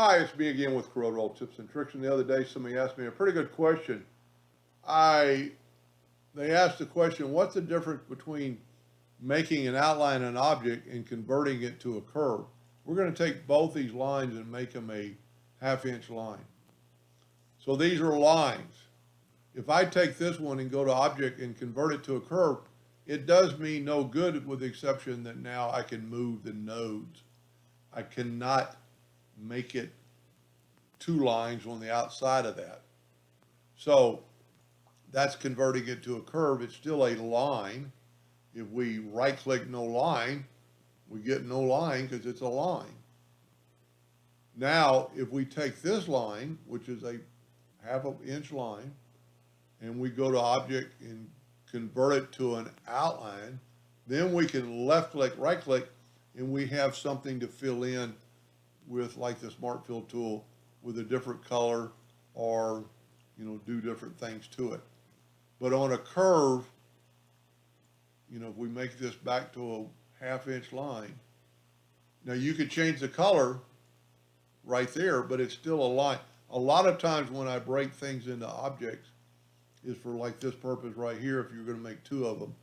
Hi, it's me again with Corel Tips and Tricks. And the other day, somebody asked me a pretty good question. I They asked the question, what's the difference between making an outline an object and converting it to a curve? We're going to take both these lines and make them a half-inch line. So these are lines. If I take this one and go to object and convert it to a curve, it does me no good, with the exception that now I can move the nodes. I cannot make it two lines on the outside of that. So that's converting it to a curve. It's still a line. If we right click no line, we get no line because it's a line. Now, if we take this line, which is a half-inch line, and we go to object and convert it to an outline, then we can left click, right click, and we have something to fill in with, like the Smart Fill tool, with a different color, or do different things to it. But on a curve, if we make this back to a half-inch line, now you could change the color right there, but it's still a line. A lot of times when I break things into objects is for like this purpose right here. If you're going to make two of them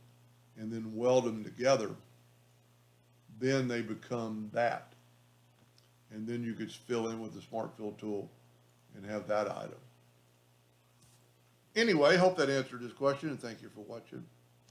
and then weld them together, then they become that. And then you could fill in with the Smart Fill tool and have that item. Anyway, hope that answered this question, and thank you for watching.